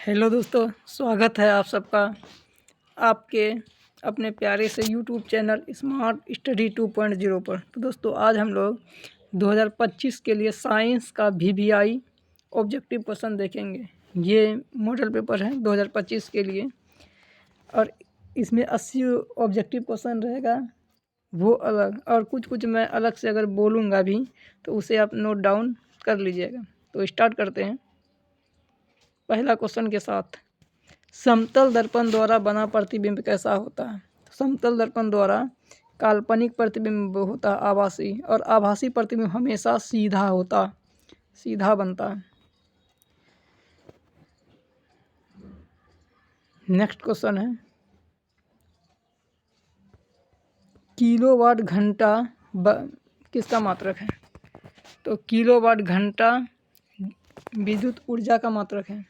Hello दोस्तों, स्वागत है आप सबका आपके अपने प्यारे से यूट्यूब चैनल स्मार्ट स्टडी 2.0 पर। तो दोस्तों, आज हम लोग 2025 के लिए साइंस का VVI ऑब्जेक्टिव क्वेश्चन देखेंगे। ये मॉडल पेपर है 2025 के लिए और इसमें 80 ऑब्जेक्टिव क्वेश्चन रहेगा, वो अलग और कुछ मैं अलग से अगर बोलूँगा भी तो उसे आप नोट डाउन कर लीजिएगा। तो स्टार्ट करते हैं पहला क्वेश्चन के साथ। समतल दर्पण द्वारा बना प्रतिबिंब कैसा होता है? समतल दर्पण द्वारा काल्पनिक प्रतिबिंब होता है आभासी, और आभासी प्रतिबिंब हमेशा सीधा बनता है। नेक्स्ट क्वेश्चन है, किलोवाट घंटा किसका मात्रक है? तो किलोवाट घंटा विद्युत ऊर्जा का मात्रक है।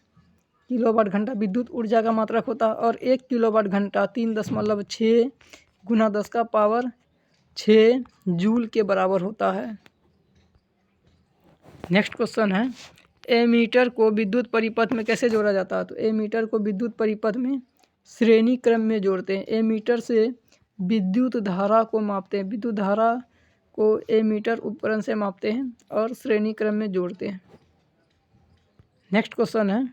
किलोवाट घंटा विद्युत ऊर्जा का मात्रक होता है और 1 किलोवाट घंटा 3.6 गुना 10⁻6 जूल के बराबर होता है। नेक्स्ट क्वेश्चन है, एमीटर को विद्युत परिपथ में कैसे जोड़ा जाता है? तो एमीटर को विद्युत परिपथ में श्रेणी क्रम में जोड़ते हैं। एमीटर से विद्युत धारा को मापते हैं। विद्युत धारा को एमीटर उपकरण से मापते हैं और श्रेणी क्रम में जोड़ते हैं। नेक्स्ट क्वेश्चन है,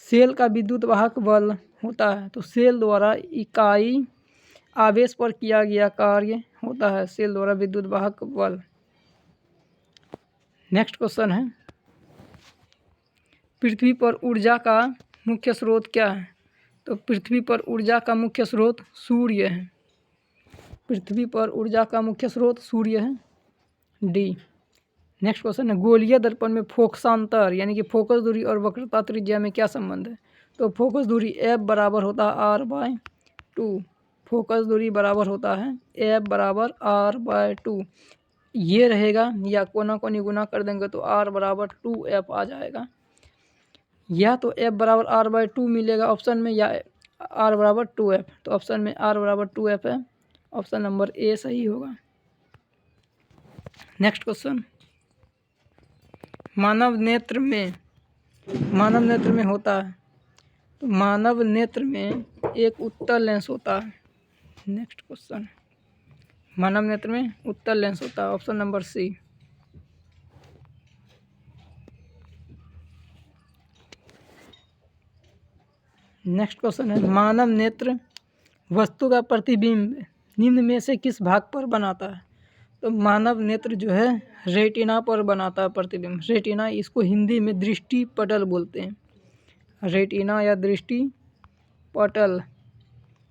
सेल का विद्युत वाहक बल होता है। तो सेल द्वारा इकाई आवेश पर किया गया कार्य होता है सेल द्वारा विद्युत वाहक बल। नेक्स्ट क्वेश्चन है, पृथ्वी पर ऊर्जा का मुख्य स्रोत क्या है? तो पृथ्वी पर ऊर्जा का मुख्य स्रोत सूर्य है। पृथ्वी पर ऊर्जा का मुख्य स्रोत सूर्य है, डी। नेक्स्ट क्वेश्चन है, गोलीय दर्पण में फोकसांतर यानी कि फोकस दूरी और वक्रता त्रिज्या में क्या संबंध है? तो फोकस दूरी F बराबर होता है R/2। फोकस दूरी बराबर होता है F बराबर R/2। ये रहेगा या कोना कोनी गुना कर देंगे तो R बराबर 2F आ जाएगा। या तो F बराबर R/2 मिलेगा ऑप्शन में या R बराबर 2F। तो ऑप्शन में R बराबर 2F है, ऑप्शन नंबर ए सही होगा। नेक्स्ट क्वेश्चन, मानव नेत्र में होता है। तो मानव नेत्र में एक उत्तल लेंस होता है। नेक्स्ट क्वेश्चन, मानव नेत्र में उत्तल लेंस होता है, option number C. Next question है, मानव नेत्र वस्तु का प्रतिबिंब निम्न में से किस भाग पर बनाता है? तो मानव नेत्र जो है रेटिना पर बनाता है प्रतिबिंब। रेटिना, इसको हिंदी में दृष्टि पटल बोलते हैं। रेटिना या दृष्टि पटल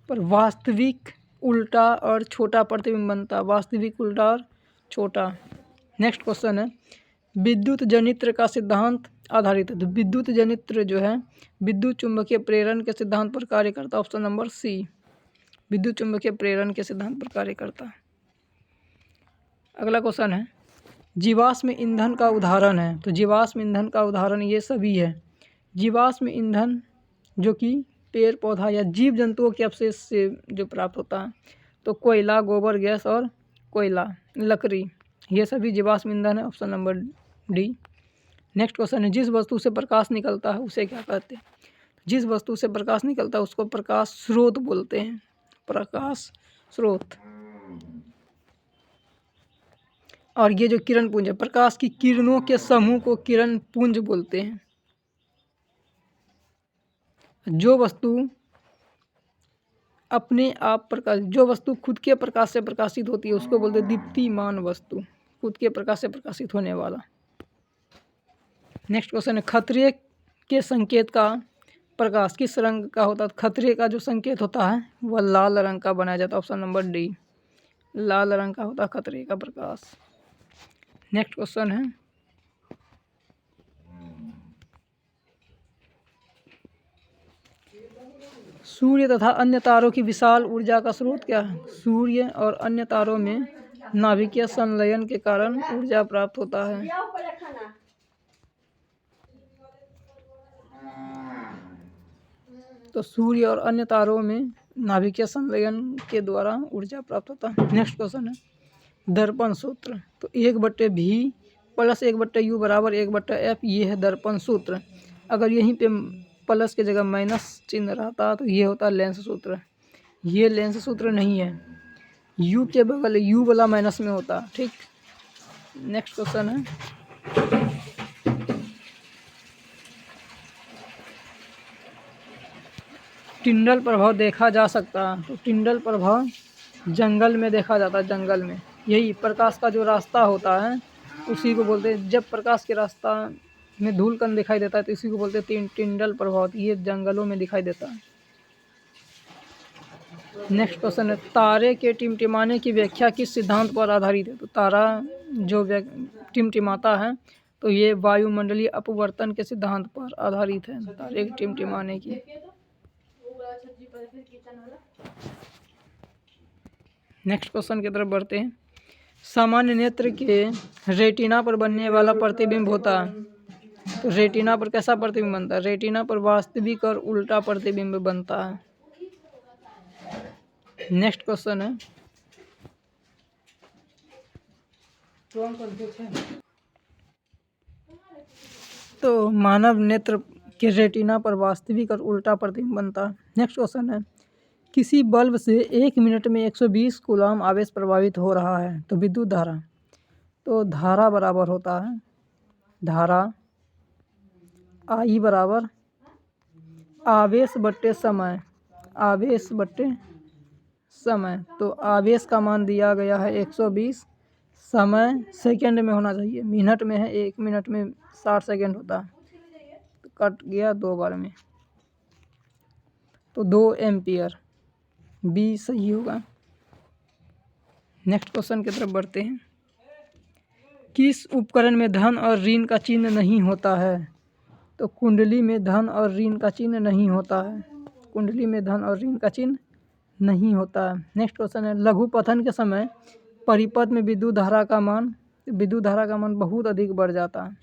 पर वास्तविक उल्टा और छोटा प्रतिबिंब बनता है। वास्तविक उल्टा और छोटा। नेक्स्ट क्वेश्चन है, विद्युत जनित्र का सिद्धांत आधारित है। तो विद्युत जनित्र जो है विद्युत चुम्बकीय प्रेरण के सिद्धांत पर कार्य करता है, ऑप्शन नंबर सी। विद्युत चुम्बकीय प्रेरण के सिद्धांत पर कार्य करता है। अगला क्वेश्चन है, जीवाश्म ईंधन का उदाहरण है। तो जीवाश्म ईंधन का उदाहरण ये सभी है। जीवाश्म ईंधन जो कि पेड़ पौधा या जीव जंतुओं के अवशेष से जो प्राप्त होता है। तो कोयला, गोबर गैस और कोयला, लकड़ी, ये सभी जीवाश्म ईंधन है, option number D. Next question है, जिस वस्तु से प्रकाश निकलता है उसे क्या कहते हैं? जिस वस्तु से प्रकाश निकलता है उसको प्रकाश स्रोत बोलते हैं। प्रकाश स्रोत। और ये जो किरण पुंज है, प्रकाश की किरणों के समूह को किरण पुंज बोलते हैं। जो वस्तु अपने आप जो वस्तु खुद के प्रकाश से प्रकाशित होती है उसको बोलते हैं दीप्तिमान वस्तु। खुद के प्रकाश से प्रकाशित होने वाला। नेक्स्ट क्वेश्चन है, खतरे के संकेत का प्रकाश किस रंग का होता है? खतरे का जो संकेत होता है वह लाल रंग का बनाया जाता है, ऑप्शन नंबर डी। लाल रंग का होता है खतरे का प्रकाश। नेक्स्ट क्वेश्चन है, सूर्य तथा अन्य तारों की विशाल ऊर्जा का स्रोत क्या है? सूर्य और अन्य तारों में नाभिकीय संलयन के कारण ऊर्जा प्राप्त होता है। तो सूर्य और अन्य तारों में नाभिकीय संलयन के द्वारा ऊर्जा प्राप्त होता है। नेक्स्ट क्वेश्चन है, दर्पण सूत्र। तो 1/V +1/u बराबर 1/f, ये है दर्पण सूत्र। अगर यहीं पे प्लस की जगह माइनस चिन्ह रहता तो ये होता लेंस सूत्र। ये लेंस सूत्र नहीं है, u के बगल u वाला माइनस में होता। ठीक, नेक्स्ट क्वेश्चन है, टिंडल प्रभाव देखा जा सकता है। तो टिंडल प्रभाव जंगल में देखा जाता है, जंगल में। यही प्रकाश का जो रास्ता होता है उसी को बोलते हैं, जब प्रकाश के रास्ता में धूल कण दिखाई देता है तो इसी को बोलते हैं टिंडल प्रभाव। ये जंगलों में दिखाई देता है। नेक्स्ट क्वेश्चन है, तारे के टिमटिमाने की व्याख्या किस सिद्धांत पर आधारित है। तो तारा जो टिमटिमाता है तो ये वायुमंडलीय अपवर्तन के सिद्धांत पर आधारित है, तारे के टिमटिमाने की। नेक्स्ट क्वेश्चन की तरफ बढ़ते हैं, सामान्य नेत्र के रेटिना पर बनने वाला प्रतिबिंब होता है। तो रेटिना पर कैसा प्रतिबिंब बनता है? रेटिना पर वास्तविक और उल्टा प्रतिबिंब बनता है। नेक्स्ट क्वेश्चन है, तो मानव नेत्र के रेटिना पर वास्तविक और उल्टा प्रतिबिंब बनता है। नेक्स्ट क्वेश्चन है, किसी बल्ब से 1 मिनट में 120 कूलम्ब आवेश प्रभावित हो रहा है तो विद्युत धारा। तो धारा बराबर होता है, धारा I बराबर आवेश बट्टे समय, आवेश बट्टे समय। तो आवेश का मान दिया गया है 120, समय सेकंड में होना चाहिए, मिनट में है, 1 मिनट में 60 सेकंड होता है, तो कट गया 2 बार में, तो 2 एम्पियर, बी सही होगा। नेक्स्ट क्वेश्चन की तरफ बढ़ते हैं, किस उपकरण में धन और ऋण का चिन्ह नहीं होता है। तो कुंडली में धन और ऋण का चिन्ह नहीं होता है, कुंडली में धन और ऋण का चिन्ह नहीं होता है। नेक्स्ट क्वेश्चन है, लघु पतन के समय परिपथ में विद्युत धारा का मान बहुत अधिक बढ़ जाता है।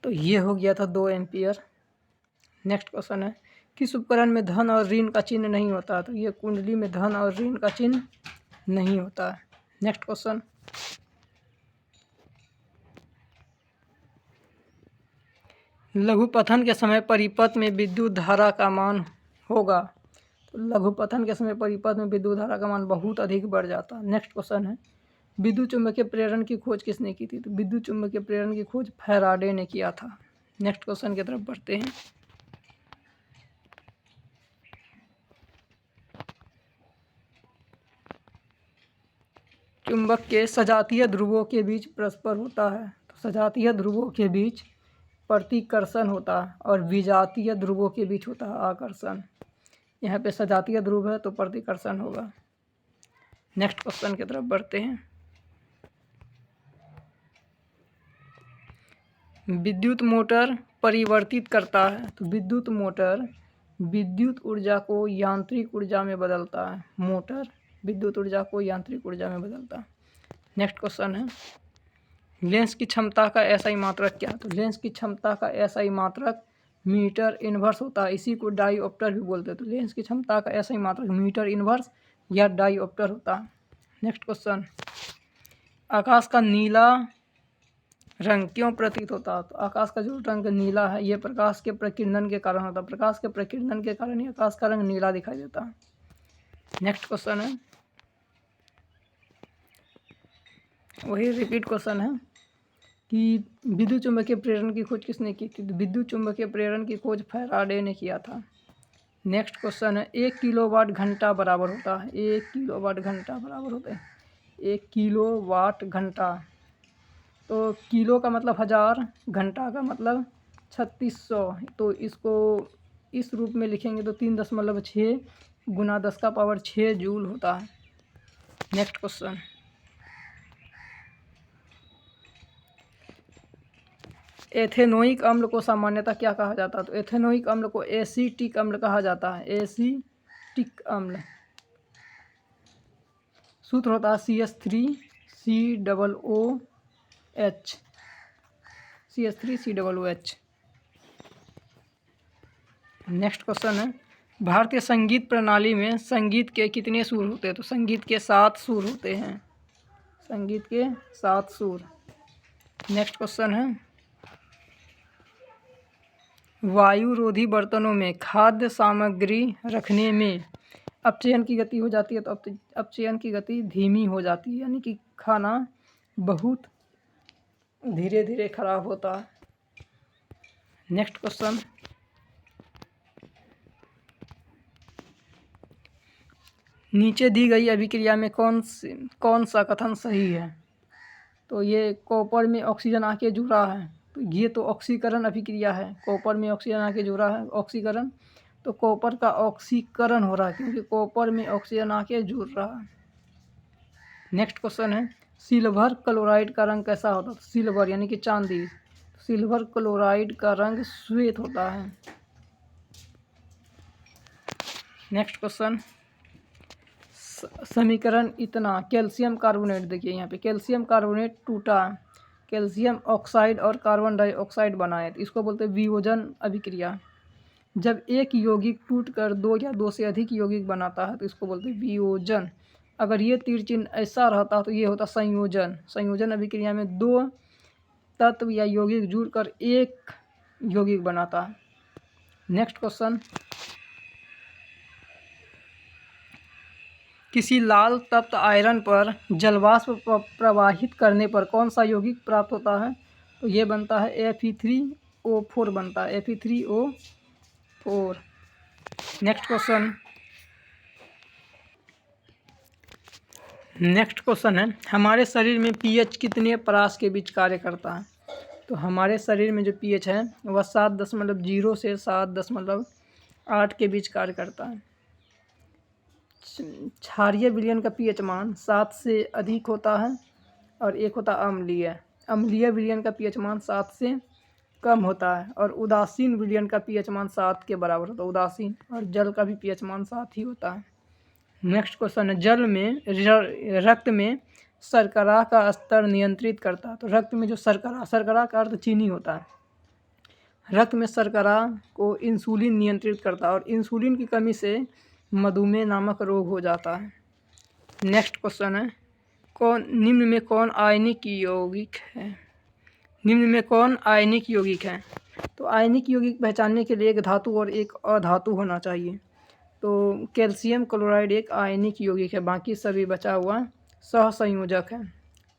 तो ये हो गया था 2 एम्पियर। नेक्स्ट क्वेश्चन है, किस उपकरण में धन और ऋण का चिन्ह नहीं होता। तो ये कुंडली में धन और ऋण का चिन्ह नहीं होता है। नेक्स्ट क्वेश्चन, लघु पतन के समय परिपथ में विद्युत धारा का मान होगा। तो लघु पतन के समय परिपथ में विद्युत धारा का मान बहुत अधिक बढ़ जाता है। नेक्स्ट क्वेश्चन है, विद्युत चुम्बकीय प्रेरण की खोज किसने की थी। तो विद्युत चुम्बकीय प्रेरण की खोज फैराडे ने किया था। नेक्स्ट क्वेश्चन की तरफ बढ़ते हैं, चुंबक के सजातीय ध्रुवों के बीच परस्पर होता है। तो सजातीय ध्रुवों के बीच प्रतिकर्षण होता है और विजातीय ध्रुवों के बीच होता है आकर्षण। यहाँ पे सजातीय ध्रुव है तो प्रतिकर्षण होगा। नेक्स्ट क्वेश्चन की तरफ बढ़ते हैं, विद्युत मोटर परिवर्तित करता है। तो विद्युत मोटर विद्युत ऊर्जा को यांत्रिक ऊर्जा में बदलता है, मोटर विद्युत ऊर्जा को यांत्रिक ऊर्जा में बदलता है। नेक्स्ट क्वेश्चन है, लेंस की क्षमता का एसआई मात्रक क्या है। तो लेंस की क्षमता का एसआई मात्रक मीटर इनवर्स होता है, इसी को डाईऑप्टर भी बोलते हैं। तो लेंस की क्षमता का एसआई मात्रक मीटर इनवर्स या डाईऑप्टर होता है। नेक्स्ट क्वेश्चन, आकाश का नीला रंग क्यों प्रतीत होता है। तो आकाश का जो रंग नीला है ये प्रकाश के प्रकीर्णन के कारण होता है, प्रकाश के प्रकीर्णन के कारण ही आकाश का रंग नीला दिखाई देता है। नेक्स्ट क्वेश्चन है, वही रिपीट क्वेश्चन है कि विद्युत चुम्बकीय प्रेरण की खोज किसने की थी। विद्युत चुम्बकीय प्रेरण की खोज फैराडे ने किया था। नेक्स्ट क्वेश्चन है, 1 किलोवाट घंटा बराबर होता है, 1 किलोवाट घंटा बराबर होता है 1 किलोवाट घंटा। तो किलो का मतलब 1000, घंटा का मतलब 3600। तो इसको इस रूप में लिखेंगे तो 3.6 गुना 10⁻6 जूल होता है। नेक्स्ट क्वेश्चन, एथेनोइक अम्ल को सामान्यतः क्या कहा जाता है। तो एथेनोइक अम्ल को एसीटिक अम्ल कहा जाता है, एसीटिक अम्ल। सूत्र होता है CH3COOH, CH3COOH। नेक्स्ट क्वेश्चन है, भारतीय संगीत प्रणाली में संगीत के कितने सुर होते हैं? तो संगीत के 7 सुर होते हैं। संगीत के 7 सुर। नेक्स्ट क्वेश्चन है, वायुरोधी बर्तनों में खाद्य सामग्री रखने में अपचयन की गति हो जाती है, तो अपचयन की गति धीमी हो जाती है, यानी कि खाना बहुत धीरे धीरे खराब होता है। नेक्स्ट क्वेश्चन, नीचे दी गई अभिक्रिया में कौन सा कथन सही है? तो ये कॉपर में ऑक्सीजन आके जुड़ा है, तो ये तो ऑक्सीकरण अभिक्रिया है। कॉपर में ऑक्सीजन आके जुड़ा है, ऑक्सीकरण, तो कॉपर का ऑक्सीकरण हो रहा है क्योंकि कॉपर में ऑक्सीजन आके जुड़ रहा है। नेक्स्ट क्वेश्चन है, सिल्वर क्लोराइड का रंग कैसा होता है? तो सिल्वर यानी कि चांदी, सिल्वर क्लोराइड का रंग श्वेत होता है। नेक्स्ट क्वेश्चन, समीकरण इतना, कैल्शियम कार्बोनेट, देखिए यहाँ पे कैल्शियम कार्बोनेट टूटा, कैल्शियम ऑक्साइड और कार्बन डाइऑक्साइड बनाए, तो इसको बोलते हैं वियोजन अभिक्रिया। जब एक यौगिक टूटकर 2 या 2 से अधिक यौगिक बनाता है तो इसको बोलते हैं वियोजन। अगर ये तीर चिन्ह ऐसा रहता तो ये होता संयोजन। संयोजन अभिक्रिया में 2 तत्व या यौगिक जुड़कर एक यौगिक बनाता है। नेक्स्ट क्वेश्चन, किसी लाल तप्त आयरन पर जलवाष्प प्रवाहित करने पर कौन सा यौगिक प्राप्त होता है? तो ये बनता है Fe3O4 बनता है, Fe3O4। नेक्स्ट क्वेश्चन है, हमारे शरीर में pH कितने परास के बीच कार्य करता है? तो हमारे शरीर में जो pH है वह 7.0 से 7.8 के बीच कार्य करता है। क्षारीय विलयन का pH मान 7 से अधिक होता है और एक होता अम्लीय। अम्लीय विलयन का pH मान 7 से कम होता है और उदासीन विलयन का pH मान 7 के बराबर होता है, उदासीन। और जल का भी pH मान 7 ही होता है। नेक्स्ट क्वेश्चन है, जल में रक्त में शर्करा का स्तर नियंत्रित करता है। तो रक्त में जो शर्करा का अर्थ चीनी होता है, रक्त में शर्करा को इंसुलिन नियंत्रित करता है और इंसुलिन की कमी से मधुमेह नामक रोग हो जाता है। नेक्स्ट क्वेश्चन है, निम्न में कौन आयनिक यौगिक है? निम्न में कौन आयनिक यौगिक है? तो आयनिक यौगिक पहचानने के लिए एक धातु और एक अधातु होना चाहिए। तो कैल्शियम क्लोराइड एक आयनिक यौगिक है, बाकी सभी बचा हुआ सहसंयोजक है।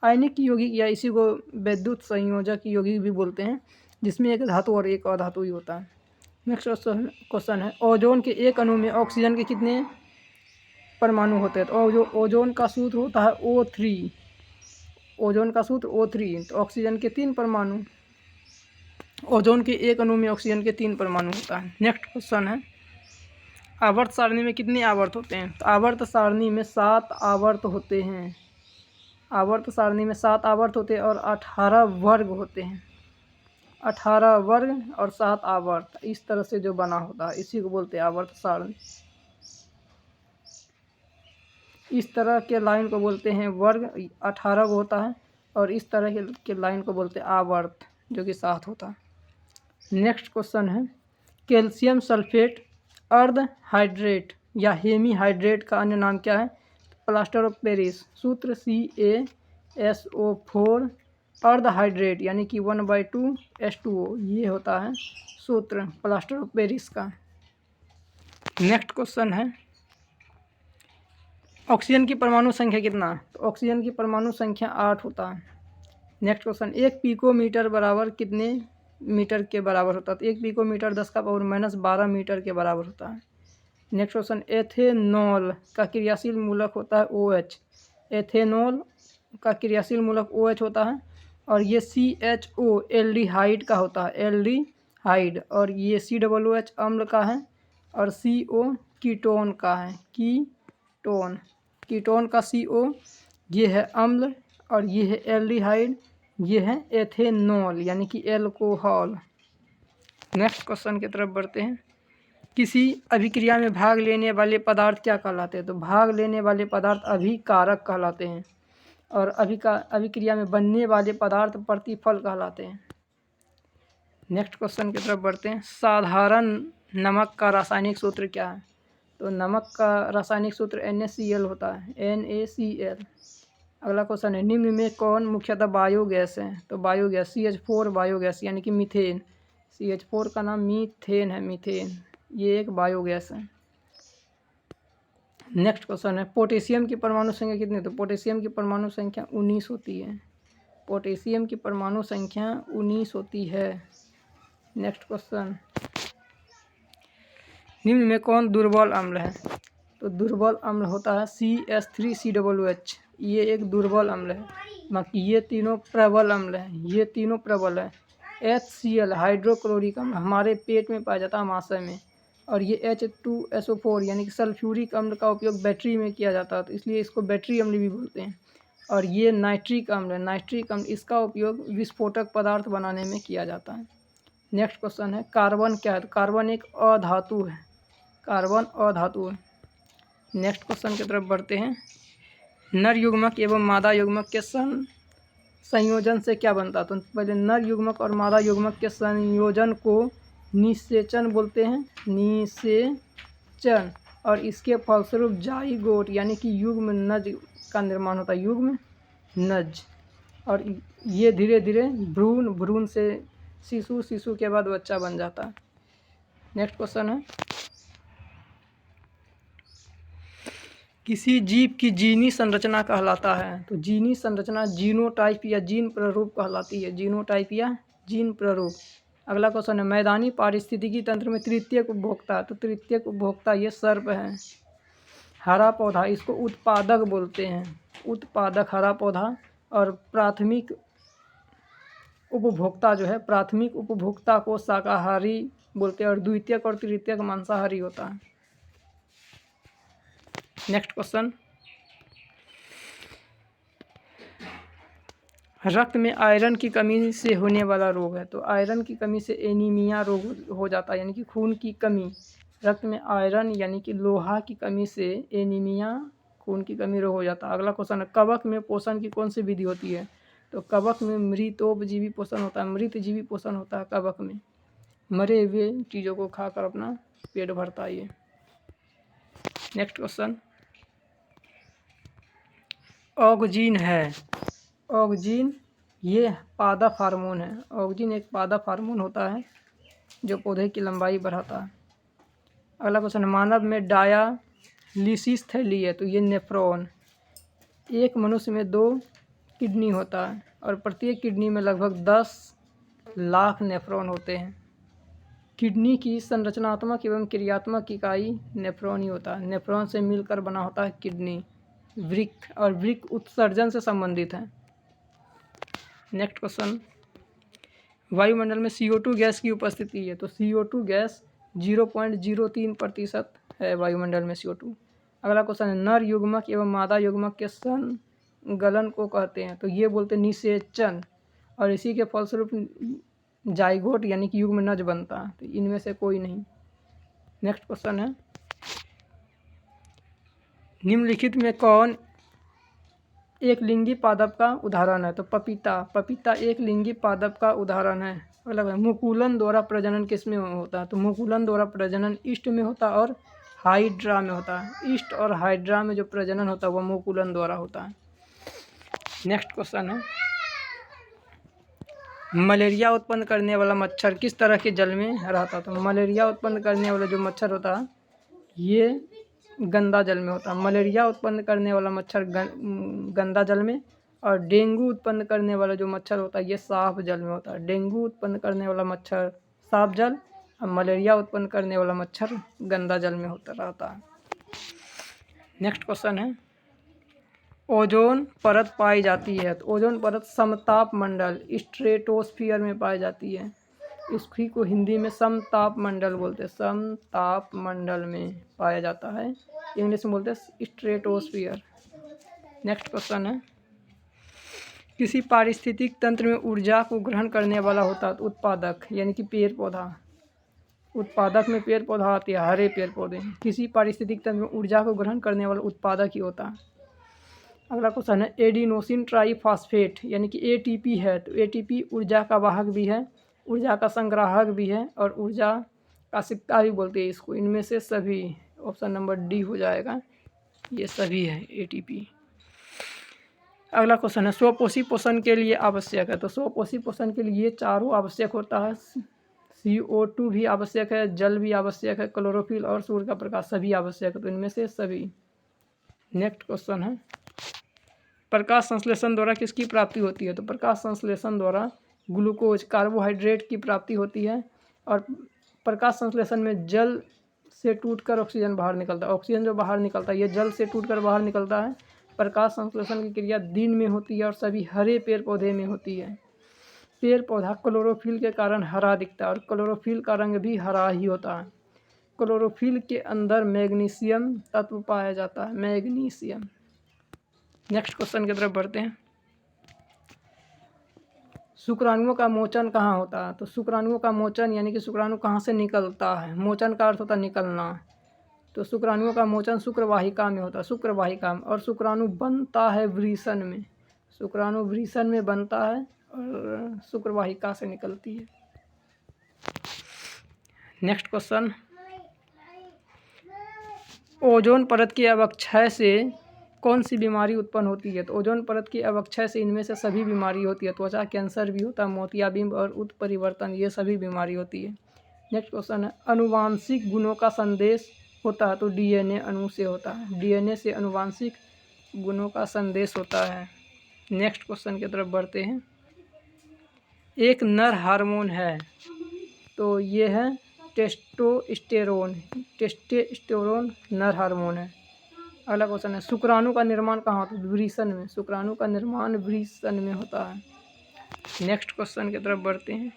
आयनिक यौगिक या इसी को विद्युत संयोजक यौगिक भी बोलते हैं, जिसमें एक धातु और एक अधातु ही होता है। नेक्स्ट क्वेश्चन है, ओजोन के एक अणु में ऑक्सीजन के कितने परमाणु होते हैं? तो ओजोन का सूत्र होता है O3। ओजोन का सूत्र O3, तो ऑक्सीजन के 3 परमाणु। ओजोन के एक अणु में ऑक्सीजन के 3 परमाणु होता है। नेक्स्ट क्वेश्चन है, आवर्त सारणी में कितने आवर्त होते हैं? तो आवर्त सारणी में 7 आवर्त होते हैं। आवर्त सारणी में 7 आवर्त होते हैं और 18 वर्ग होते हैं। 18 वर्ग और 7 आवर्त, इस तरह से जो बना होता है इसी को बोलते हैं आवर्त सारणी। इस तरह के लाइन को बोलते हैं वर्ग, 18 को होता है, और इस तरह के लाइन को बोलते हैं आवर्त, जो कि 7 होता है। नेक्स्ट क्वेश्चन है, कैल्शियम सल्फेट अर्ध हाइड्रेट या हेमी हाइड्रेट का अन्य नाम क्या है? Plaster of Paris. सूत्र CaSO4 अर्ध हाइड्रेट यानी कि 1/2 H2O, ये होता है सूत्र प्लास्टर ऑफ पेरिस का। नेक्स्ट क्वेश्चन है, ऑक्सीजन की परमाणु संख्या कितना? तो ऑक्सीजन की परमाणु संख्या 8 होता है। नेक्स्ट क्वेश्चन, 1 पिकोमीटर बराबर कितने मीटर के बराबर होता है? तो 1 पिकोमीटर 10⁻⁻12 मीटर के बराबर होता है। नेक्स्ट क्वेश्चन, एथेनॉल का क्रियाशील मूलक होता है OH। एथेनॉल का क्रियाशील मूलक OH होता है और ये CHO एल्डिहाइड का होता है, एल्डिहाइड। और ये COOH अम्ल का है और CO कीटोन का है, कीटोन का CO, ये है अम्ल और ये है एल्डिहाइड, ये है एथेनॉल यानी कि एल्कोहल। नेक्स्ट क्वेश्चन की तरफ बढ़ते हैं, किसी अभिक्रिया में भाग लेने वाले पदार्थ क्या कहलाते हैं? तो भाग लेने वाले पदार्थ अभिकारक कहलाते हैं और अभिक्रिया में बनने वाले पदार्थ प्रतिफल कहलाते हैं। नेक्स्ट क्वेश्चन की तरफ बढ़ते हैं, साधारण नमक का रासायनिक सूत्र क्या है? तो नमक का रासायनिक सूत्र NaCl होता है, NaCl। अगला क्वेश्चन है, निम्न में कौन मुख्यतः बायोगैस है? तो बायोगैस CH4 बायोगैस यानी कि मीथेन। CH4 का नाम मीथेन है, मीथेन, ये एक बायोगैस है। नेक्स्ट क्वेश्चन है, पोटेशियम की परमाणु संख्या कितनी है? तो पोटेशियम की परमाणु संख्या 19 होती है। पोटेशियम की परमाणु संख्या 19 होती है। नेक्स्ट क्वेश्चन, निम्न में कौन दुर्बल अम्ल है? तो दुर्बल अम्ल होता है CH3COOH, ये एक दुर्बल अम्ल है। बाकी ये तीनों प्रबल अम्ल हैं, ये तीनों प्रबल है। HCl हाइड्रोक्लोरिक अम्ल हमारे पेट में पाया जाता है, आमाशय में। और ये H2SO4 यानी कि सल्फ्यूरिक अम्ल का उपयोग बैटरी में किया जाता है, तो इसलिए इसको बैटरी अम्ल भी बोलते हैं। और ये नाइट्रिक अम्ल है, नाइट्रिक अम्ल, इसका उपयोग विस्फोटक पदार्थ बनाने में किया जाता है। नेक्स्ट क्वेश्चन है, कार्बन क्या है? तो कार्बन एक अधातु है, कार्बन अधातु है। नेक्स्ट क्वेश्चन की तरफ बढ़ते हैं, नर युग्मक एवं मादा युग्मक के संयोजन से क्या बनता है? तो पहले नर युग्मक और मादा युग्मक के संयोजन को निषेचन बोलते हैं, निषेचन। और इसके फलस्वरूप जाइगोट यानी कि युग्म नज का निर्माण होता है, युग्म नज। और ये धीरे धीरे भ्रूण, भ्रूण से शिशु, शिशु के बाद बच्चा बन जाता है। नेक्स्ट क्वेश्चन है, किसी जीव की जीनी संरचना कहलाता है? तो जीनी संरचना जीनोटाइप या जीन प्ररूप कहलाती है, जीनोटाइप या जीन प्ररूप। अगला क्वेश्चन है, मैदानी पारिस्थितिकी तंत्र में तृतीयक उपभोक्ता? तो तृतीयक उपभोक्ता ये सर्प है। हरा पौधा, इसको उत्पादक बोलते हैं, उत्पादक हरा पौधा। और प्राथमिक उपभोक्ता जो है, प्राथमिक उपभोक्ता को शाकाहारी बोलते हैं। और द्वितीयक और तृतीयक मांसाहारी होता है। नेक्स्ट क्वेश्चन, रक्त में आयरन की कमी से होने वाला रोग है? तो आयरन की कमी से एनीमिया रोग हो जाता है, यानी कि खून की कमी। रक्त में आयरन यानी कि लोहा की कमी से एनीमिया, खून की कमी रोग हो जाता है। अगला क्वेश्चन है, कवक में पोषण की कौन सी विधि होती है? तो कवक में मृतोपजीवी पोषण होता है, मृतजीवी पोषण होता है कवक में। मरे हुए चीज़ों को खाकर अपना पेट भरता है ये। नेक्स्ट क्वेश्चन, ऑक्जीन है, ऑक्जीन ये पादप हार्मोन है। ऑक्जीन एक पादप हार्मोन होता है जो पौधे की लंबाई बढ़ाता है। अगला क्वेश्चन, मानव में डायालिसिस थैली है? तो ये नेफ्रॉन। एक मनुष्य में 2 किडनी होता है और प्रत्येक किडनी में लगभग 10 लाख नेफ्रॉन होते हैं। किडनी की संरचनात्मक एवं क्रियात्मक इकाई नेफ्रॉन ही होता है। नेफ्रॉन से मिलकर बना होता है किडनी। वृक्क, और वृक्क उत्सर्जन से संबंधित है। नेक्स्ट क्वेश्चन, वायुमंडल में CO2 गैस की उपस्थिति है? तो CO2 गैस 0.03% है वायुमंडल में CO2। अगला क्वेश्चन है, नर युग्मक एवं मादा युग्मक के संगलन को कहते हैं? तो ये बोलते हैं निषेचन। और इसी के फलस्वरूप जाइगोट यानी कि युग्मनज बनता है। तो इनमें से कोई नहीं। नेक्स्ट क्वेश्चन है, निम्नलिखित में कौन एक लिंगी पादप का उदाहरण है? तो पपीता, पपीता एक लिंगी पादप का उदाहरण है। अगला है, मुकुलन द्वारा प्रजनन किसमें होता है? तो मुकुलन द्वारा प्रजनन ईस्ट में होता है और हाइड्रा में होता है। ईस्ट और हाइड्रा में जो प्रजनन होता है वह मुकुलन द्वारा होता है। नेक्स्ट क्वेश्चन है, मलेरिया उत्पन्न करने वाला मच्छर किस तरह के जल में रहता है? तो मलेरिया उत्पन्न करने वाला जो मच्छर होता है ये गंदा जल में होता है। मलेरिया उत्पन्न करने वाला मच्छर गंदा जल में। और डेंगू उत्पन्न करने वाला जो मच्छर होता है ये साफ जल में होता है। डेंगू उत्पन्न करने वाला मच्छर साफ जल, और मलेरिया उत्पन्न करने वाला मच्छर गंदा जल में होता रहता है। नेक्स्ट क्वेश्चन है, ओजोन परत पाई जाती है? तो ओजोन परत समताप मंडल स्ट्रेटोस्फियर में पाई जाती है। इसकी को हिंदी में समताप मंडल बोलते हैं, समताप मंडल में पाया जाता है। इंग्लिश में बोलते हैं स्ट्रेटोस्फियर। नेक्स्ट क्वेश्चन है, किसी पारिस्थितिक तंत्र में ऊर्जा को ग्रहण करने वाला होता है? तो उत्पादक यानी कि पेड़ पौधा। उत्पादक में पेड़ पौधा आती है, हरे पेड़ पौधे। किसी पारिस्थितिक तंत्र में ऊर्जा को ग्रहण करने वाला उत्पादक ही होता है। अगला क्वेश्चन है, एडिनोसिन ट्राइफॉस्फेट यानी कि ATP है? तो ATP ऊर्जा का वाहक भी है, ऊर्जा का संग्राहक भी है और ऊर्जा का सिक्का भी बोलते हैं इसको। इनमें से सभी ऑप्शन नंबर डी हो जाएगा, ये सभी है ATP। अगला क्वेश्चन है स्वपोषी पोषण के लिए आवश्यक है। तो स्वपोषी पोषण के लिए चारों आवश्यक होता है। CO2 भी आवश्यक है, जल भी आवश्यक है, क्लोरोफिल और सूर्य का प्रकाश सभी आवश्यक है। तो इनमें से सभी। नेक्स्ट क्वेश्चन है प्रकाश संश्लेषण द्वारा किसकी प्राप्ति होती है। तो प्रकाश संश्लेषण द्वारा ग्लूकोज कार्बोहाइड्रेट की प्राप्ति होती है। और प्रकाश संश्लेषण में जल से टूटकर ऑक्सीजन बाहर निकलता है। ऑक्सीजन जो बाहर निकलता है ये जल से टूटकर बाहर निकलता है। प्रकाश संश्लेषण की क्रिया दिन में होती है और सभी हरे पेड़ पौधे में होती है। पेड़ पौधा क्लोरोफिल के कारण हरा दिखता है और क्लोरोफिल का रंग भी हरा ही होता है। क्लोरोफिल के अंदर मैग्नीशियम तत्व पाया जाता है, मैग्नीशियम। नेक्स्ट क्वेश्चन की तरफ बढ़ते हैं। शुक्राणुओं का मोचन कहाँ होता है। तो शुक्राणुओं का मोचन यानी कि शुक्राणु कहाँ से निकलता है। मोचन का अर्थ होता है निकलना। तो शुक्राणुओं का मोचन शुक्रवाहिका में होता है, शुक्रवाहिका में। और शुक्राणु बनता है वृषण में, शुक्राणु वृषण में बनता है और शुक्रवाहिका से निकलती है। नेक्स्ट क्वेश्चन ओजोन परत की अवक्षय से कौन सी बीमारी उत्पन्न होती है। तो ओजोन परत की अवक्षय से इनमें से सभी बीमारी होती है। त्वचा कैंसर भी होता है, मोतियाबिंद और उत्परिवर्तन, ये सभी बीमारी होती है। नेक्स्ट क्वेश्चन है अनुवांशिक गुणों का संदेश होता है। तो DNA अणु से होता है, DNA से अनुवांशिक गुणों का संदेश होता है। नेक्स्ट क्वेश्चन की तरफ बढ़ते हैं। एक नर हार्मोन है, तो ये है टेस्टोस्टेरोन। टेस्टोस्टेरोन नर हार्मोन है। अगला क्वेश्चन है शुक्राणु का निर्माण कहाँ होता है। वृषण में, शुक्राणु का निर्माण वृषण में होता है। नेक्स्ट क्वेश्चन की तरफ बढ़ते हैं।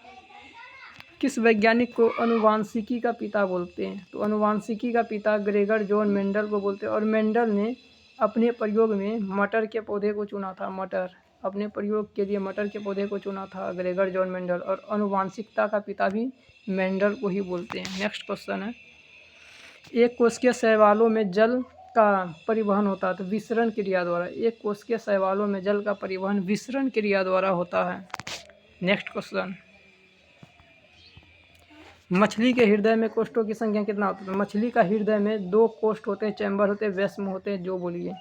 किस वैज्ञानिक को अनुवांशिकी का पिता बोलते हैं। तो अनुवांशिकी का पिता ग्रेगर जॉन मेंडल को बोलते हैं। और मेंडल ने अपने प्रयोग में मटर के पौधे को चुना था, मटर अपने प्रयोग के लिए मटर के पौधे को चुना था ग्रेगर जॉन मेंडल। और अनुवांशिकता का पिता भी मेंडल को ही बोलते हैं। नेक्स्ट क्वेश्चन है एक कोशिकीय शैवालों में जल का परिवहन होता है। तो विसरण क्रिया द्वारा। एक कोशिकीय शैवालों में जल का परिवहन विसरण क्रिया द्वारा होता है। नेक्स्ट क्वेश्चन मछली के हृदय में कोष्ठों की संख्या कितना होता है। तो मछली का हृदय में 2 कोष्ठ होते हैं, चैम्बर होते हैं, वैस्म होते हैं। जो बोलिए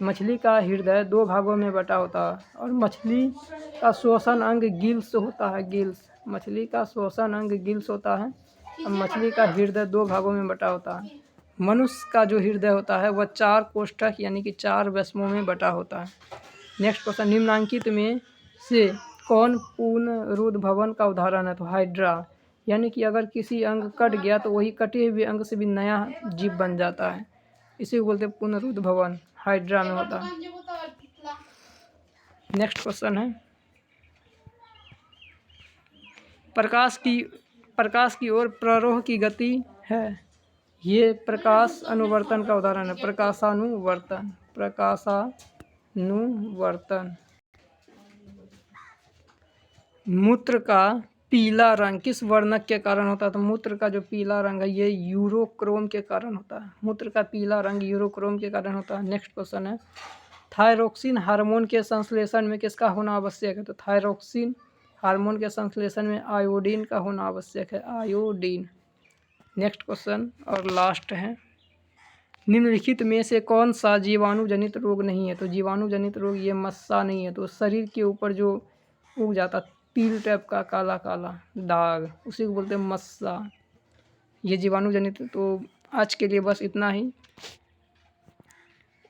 मछली का हृदय 2 भागों में बटा होता है। और मछली का श्वसन अंग गिल्स होता है, गिल्स। मछली का श्वसन अंग गिल्स होता है और मछली का हृदय 2 भागों में बटा होता है। मनुष्य का जो हृदय होता है वह 4 कोष्ठक यानी कि 4 वैस्मों में बटा होता है। नेक्स्ट क्वेश्चन निम्नांकित में से कौन पुनरुद्भवन का उदाहरण है। तो हाइड्रा, यानी कि अगर किसी अंग कट गया तो वही कटे हुए अंग से भी नया जीव बन जाता है, इसी को बोलते हैं पुनरुद्भवन, हाइड्रा में होता है। नेक्स्ट क्वेश्चन है प्रकाश की ओर प्ररोह की गति है। ये प्रकाश अनुवर्तन का उदाहरण है, प्रकाशानुवर्तन, प्रकाशानुवर्तन। मूत्र का पीला रंग किस वर्णक के कारण होता है। तो मूत्र का जो पीला रंग है ये यूरोक्रोम के कारण होता है। मूत्र का पीला रंग यूरोक्रोम के कारण होता है। नेक्स्ट क्वेश्चन है थायरोक्सिन हार्मोन के संश्लेषण में किसका होना आवश्यक है। तो थायरोक्सिन हार्मोन के संश्लेषण में आयोडीन का होना आवश्यक है, आयोडीन। नेक्स्ट क्वेश्चन और लास्ट है निम्नलिखित में से कौन सा जीवाणु जनित रोग नहीं है। तो जीवाणु जनित रोग ये मस्सा नहीं है। तो शरीर के ऊपर जो उग जाता तिल टाइप का काला काला दाग, उसी को बोलते हैं मस्सा, ये जीवाणु जनित। तो आज के लिए बस इतना ही,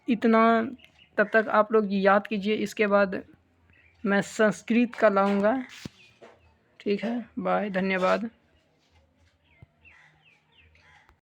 इतना तब तक आप लोग याद कीजिए। इसके बाद मैं संस्कृत का लाऊंगा। ठीक है, बाय, धन्यवाद।